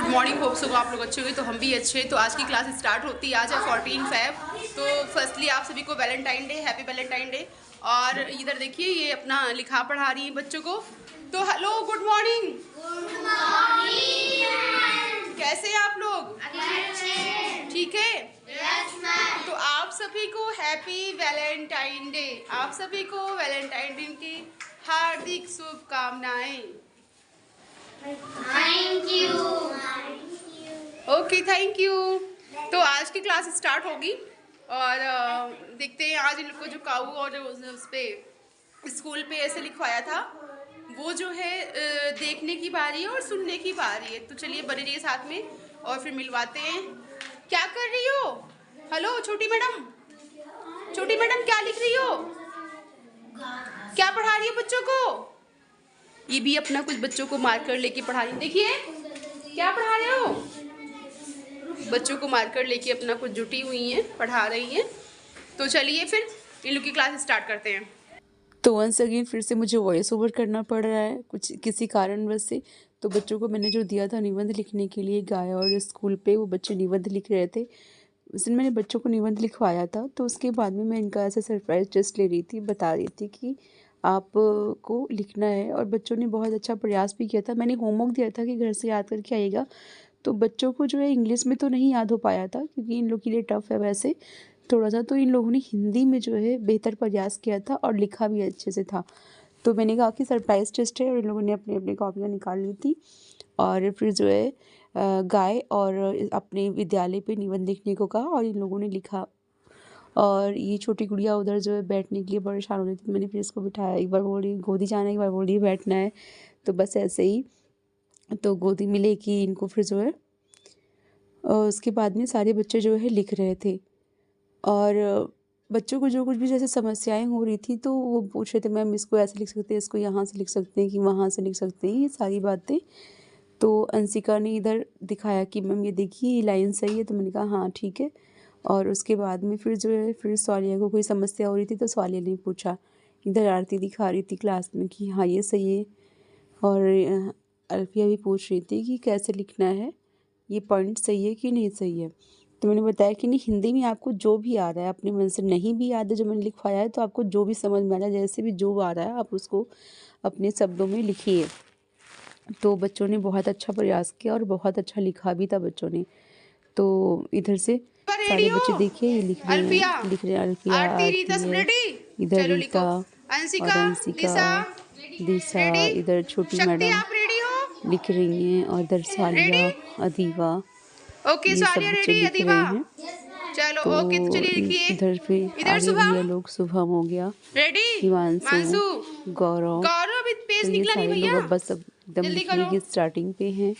Morning. Hope so आप लोग अच्छे हुए, तो हम भी अच्छे। तो आज की क्लास स्टार्ट होती है, आज है 14 फेब। तो फर्स्टली आप सभी को Valentine day, happy Valentine day. और इधर देखिए ये अपना लिखा पढ़ा रही है बच्चों को। तो hello, good morning. Good morning. कैसे हैं आप लोग? ठीक है। Yes ma'am. तो आप सभी को हैप्पी वैलेंटाइन डे, आप सभी को वैलेंटाइन डे की हार्दिक शुभकामनाएं। Thank you. Okay, thank you. तो आज की क्लास स्टार्ट होगी और देखते हैं आज इन लोग को जो काऊ और उस पे स्कूल पे ऐसे लिखवाया था वो जो है देखने की बारी है और सुनने की बारी है। तो चलिए बने रहिए साथ में और फिर मिलवाते हैं। क्या कर रही हो? हेलो छोटी मैडम, छोटी मैडम क्या लिख रही हो? क्या पढ़ा रही हो बच्चों को? ये भी अपना कुछ बच्चों को मार्कर लेके पढ़ा रही है। देखिए क्या पढ़ा रहे हो? बच्चों को मार्कर लेके अपना कुछ जुटी हुई हैं, पढ़ा रही हैं। तो चलिए फिर इन लोग की क्लास स्टार्ट करते हैं। तो वंस अगेन फिर से मुझे वॉइस ओवर करना पड़ रहा है कुछ किसी कारणवश से। तो बच्चों को मैंने जो दिया था निबंध लिखने के लिए गाया, और स्कूल पे वो बच्चे निबंध लिख रहे थे। उस दिन मैंने बच्चों को निबंध लिखवाया था। तो उसके बाद में मैं इनका ऐसा सरप्राइज टेस्ट ले रही थी, बता रही थी कि आप को लिखना है। और बच्चों ने बहुत अच्छा प्रयास भी किया था। मैंने होमवर्क दिया था कि घर से याद करके आइएगा। तो बच्चों को जो है इंग्लिश में तो नहीं याद हो पाया था क्योंकि इन लोग के लिए टफ़ है वैसे थोड़ा सा। तो इन लोगों ने हिंदी में जो है बेहतर प्रयास किया था और लिखा भी अच्छे से था। तो मैंने कहा कि सरप्राइज टेस्ट है, और इन लोगों ने अपनी अपनी कॉपियाँ निकाल ली थी और फिर जो है गाए और अपने विद्यालय पे निबंध लिखने को कहा और इन लोगों ने लिखा। और ये छोटी गुड़िया उधर जो है बैठने के लिए परेशान हो रही थी। मैंने फिर इसको बिठाया, एक बार बोल रही गोदी जाना है, एक बार बोल रही बैठना है। तो बस ऐसे ही तो गोदी में लेके इनको फिर जो है उसके बाद में सारे बच्चे जो है लिख रहे थे। और बच्चों को जो कुछ भी जैसे समस्याएं हो रही थी तो वो पूछ रहे थे मैम इसको ऐसे लिख सकते हैं, इसको यहाँ से लिख सकते हैं कि वहाँ से लिख सकते हैं, ये सारी बातें। तो अंशिका ने इधर दिखाया कि मैम ये देखिए ये लाइन सही है। तो मैंने कहा हाँ ठीक है। और उसके बाद में फिर जो है फिर स्वालिया को कोई समस्या हो रही थी तो स्वालिया ने पूछा। इधर आरती दिखा रही थी क्लास में कि हाँ ये सही है। और अल्फिया भी पूछ रही थी कि कैसे लिखना है, ये पॉइंट सही है कि नहीं सही है। तो मैंने बताया कि नहीं, हिंदी में आपको जो भी आ रहा है अपने मन से, नहीं भी याद है जो मैंने लिखवाया है तो आपको जो भी समझ में आ रहा है, जैसे भी जो आ रहा है आप उसको अपने शब्दों में लिखिए। तो बच्चों ने बहुत अच्छा प्रयास किया और बहुत अच्छा लिखा भी था बच्चों ने। तो इधर से रेडी सारे हो? बच्चे देखिए ये अल्फिया, लिख रहे हैं अल्फिया, आरती, रीता आरती सब है, रेडी? इधर चलो लिखो। रीता और अंशिका, अंशिका, लिसा दिशा, रेडी? इधर छोटी शक्ति मैडम आप रेडी हो? लिख रही हैं, और इधर सालिया, रेडी? अदीवा, ओके, ये सब सालिया बच्चे रेडी? लिख अदीबा रहे हैं। चलो तो ओके, तो चलिए लिखिए। इधर फिर इधर आगे शुभम भैया लोग, शुभम हो गया, रेडी? हिमांशु, मानसू, गौरव। गौरव अभी तो पेज ये निकला नहीं सारे लोग भैया, अब बस अब एकदम जल्दी लिखने करो। की स्टार्टिंग पे हैं।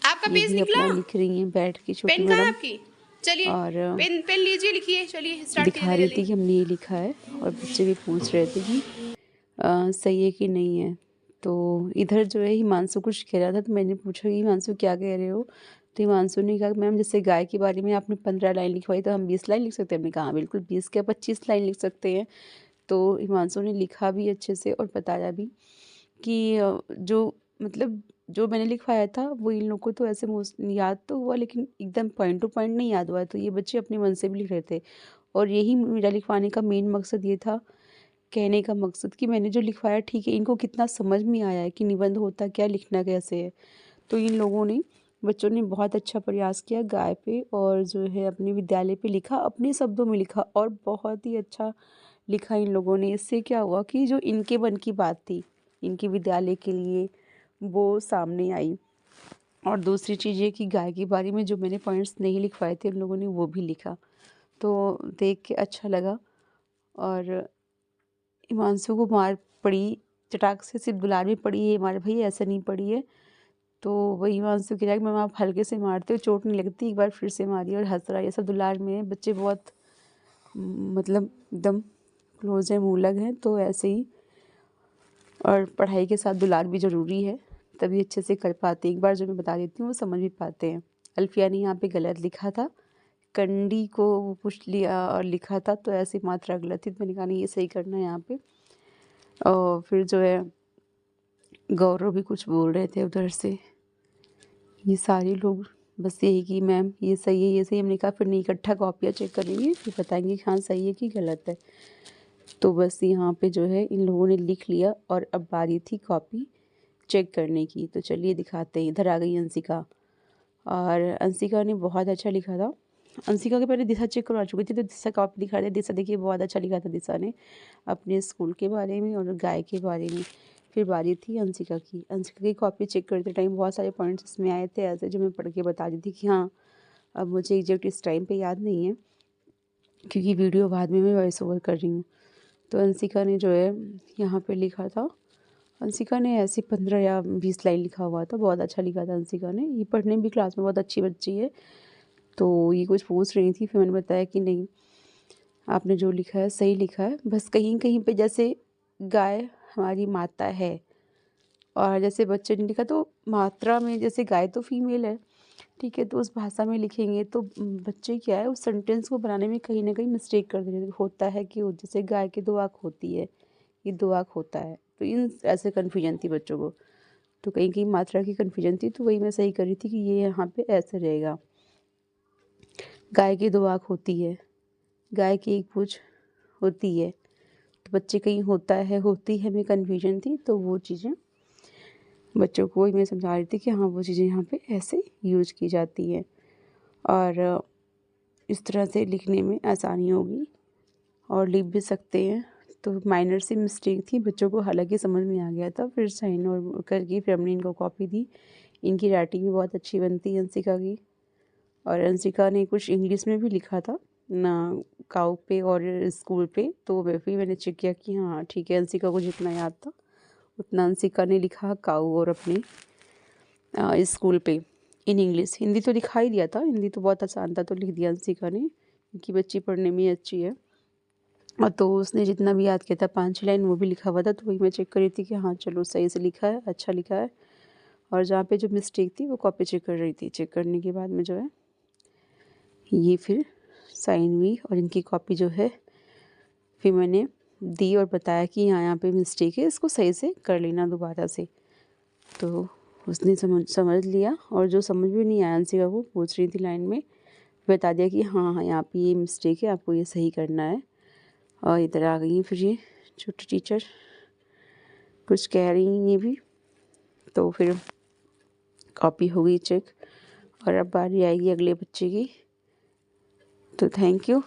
आपका ये पेज भी निकला? अपना लिख रही हैं बैठ के छोटी पेन कहाँ है मैडम। आपकी? चलिए और पेन पेन लीजिए, लिखिए। चलिए स्टार्ट दिखा कीजिए रही जल्दी। थी कि हमने ये लिखा है, और बच्चे भी पूछ रहे थे कि सही है कि नहीं है। तो इधर जो है हिमांशु कुछ कह रहा था, तो मैंने पूछा कि हिमांशु क्या कह रहे हो? तो हिमांशु ने कहा मैम जैसे गाय के बारे में आपने 15 लाइन लिखवाई तो हम 20 लाइन लिख सकते हैं। हमने कहा हाँ बिल्कुल 20 क्या 25 लाइन लिख सकते हैं। तो हिमांशु ने लिखा भी अच्छे से और बताया भी कि जो मतलब जो मैंने लिखवाया था वो इन लोगों को तो ऐसे याद तो हुआ, लेकिन एकदम पॉइंट टू पॉइंट नहीं याद हुआ। तो ये बच्चे अपने मन से भी लिख रहे थे, और यही मेरा लिखवाने का मेन मकसद ये था, कहने का मकसद कि मैंने जो लिखवाया ठीक है, इनको कितना समझ में आया है कि निबंध होता क्या, लिखना कैसे है। तो इन लोगों ने, बच्चों ने बहुत अच्छा प्रयास किया गाय पे, और जो है अपने विद्यालय पे लिखा, अपने शब्दों में लिखा, और बहुत ही अच्छा लिखा इन लोगों ने। इससे क्या हुआ कि जो इनके मन की बात थी इनके विद्यालय के लिए वो सामने आई। और दूसरी चीज़ ये कि गाय के बारे में जो मैंने पॉइंट्स नहीं लिखवाए थे उन लोगों ने वो भी लिखा। तो देख के अच्छा लगा। और हिमांशु को मार पड़ी, चटाक से सिर्फ दुलार में पड़ी है, मार भाई ऐसा नहीं पड़ी है। तो वही हिमांशु कह रहा है कि मैम आप हल्के से मारते हो, चोट नहीं लगती, एक बार फिर से मारिए, और हंस रहा है। ये सब दुलार में है, बच्चे बहुत मतलब एकदम क्लोज है, मुँह लग हैं, तो ऐसे ही। और पढ़ाई के साथ दुलार भी ज़रूरी है, तभी अच्छे से कर पाते हैं। एक बार जो मैं बता देती हूँ वो समझ भी पाते हैं। अल्फिया ने यहाँ पे गलत लिखा था, कंडी को वो पूछ लिया और लिखा था, तो ऐसी मात्रा गलत थी। तो मैंने कहा नहीं ये सही करना है यहाँ पे। और फिर जो है गौरव भी कुछ बोल रहे थे उधर से। ये सारे लोग बस यही कि मैम ये सही है, ये सही है। हमने कहा फिर नहीं, इकट्ठा कॉपियाँ चेक करेंगे, फिर बताएंगे कि हाँ सही है कि गलत है। तो बस यहाँ पे जो है इन लोगों ने लिख लिया और अब बारी थी कॉपी चेक करने की। तो चलिए दिखाते हैं। इधर आ गई अंशिका, और अंशिका ने बहुत अच्छा लिखा था। अंशिका के पहले दिशा चेक करवा चुकी थी, तो दिशा कॉपी दिखा रही, दिशा देखिए बहुत अच्छा लिखा था दिशा ने अपने स्कूल के बारे में और गाय के बारे में। फिर बारी थी अंशिका की। अंशिका की कॉपी चेक करते टाइम बहुत सारे पॉइंट्स इसमें आए थे ऐसे, जो मैं पढ़ के बता दी थी कि हाँ, अब मुझे एग्जैक्ट इस टाइम पे याद नहीं है क्योंकि वीडियो बाद में मैं वॉइस ओवर कर रही हूँ। तो अंशिका ने जो है यहाँ पे लिखा था, अंशिका ने ऐसे 15 या 20 लाइन लिखा हुआ था, बहुत अच्छा लिखा था अंशिका ने। ये पढ़ने भी क्लास में बहुत अच्छी बच्ची है। तो ये कुछ पूछ रही थी, फिर मैंने बताया कि नहीं, आपने जो लिखा है सही लिखा है, बस कहीं कहीं पे जैसे गाय हमारी माता है, और जैसे बच्चे ने लिखा तो मात्रा में, जैसे गाय तो फीमेल है, ठीक है, तो उस भाषा में लिखेंगे तो बच्चे क्या है उस सेंटेंस को बनाने में कहीं ना कहीं मिस्टेक कर देते होता है कि जैसे गाय की 2 आँख होती है, ये 2 आँख होता है, तो इन ऐसे कन्फ्यूजन थी बच्चों को। तो कहीं कहीं मात्रा की कन्फ्यूजन थी, तो वही मैं सही कर रही थी कि ये यहाँ पे ऐसे रहेगा, गाय की 2 आँख होती है, गाय की 1 पूँछ होती है। तो बच्चे कहीं होता है होती है में कन्फ्यूजन थी, तो वो चीज़ें बच्चों को वही मैं समझा रही थी कि हाँ वो चीज़ें यहाँ पे ऐसे यूज की जाती है, और इस तरह से लिखने में आसानी होगी और लिख भी सकते हैं। तो माइनर सी मिस्टेक थी बच्चों को, हालांकि समझ में आ गया था। फिर साइन और करके फिर हमने इनको कॉपी दी। इनकी राइटिंग भी बहुत अच्छी बनती है अंशिका की, और अंशिका ने कुछ इंग्लिश में भी लिखा था ना काउ पे और स्कूल पे, तो वे भी मैंने चेक किया कि हाँ ठीक है, अंशिका को जितना याद था उतना अंशिका ने लिखा काउ और अपने स्कूल पे इन इंग्लिश। हिंदी तो लिखा ही दिया था, हिंदी तो बहुत आसान था, तो लिख दिया अंशिका ने क्योंकि बच्ची पढ़ने में अच्छी है। और तो उसने जितना भी याद किया था 5-6 लाइन वो भी लिखा हुआ था, तो वही मैं चेक कर रही थी कि हाँ चलो सही से लिखा है, अच्छा लिखा है। और जहाँ पे जो मिस्टेक थी वो कॉपी चेक कर रही थी। चेक करने के बाद में जो है ये फिर साइन हुई और इनकी कॉपी जो है फिर मैंने दी और बताया कि यहाँ पे मिस्टेक है, इसको सही से कर लेना दोबारा से। तो उसने समझ लिया, और जो समझ भी नहीं आया अंशिका को पूछ रही थी लाइन में, बता दिया कि हाँ हाँ यहाँ पे ये मिस्टेक है, आपको ये सही करना है। और इधर आ गई फिर ये छोटी टीचर, कुछ कह रही हैं ये भी। तो फिर कॉपी हो गई चेक, और अब बारी आएगी अगले बच्चे की। तो थैंक यू।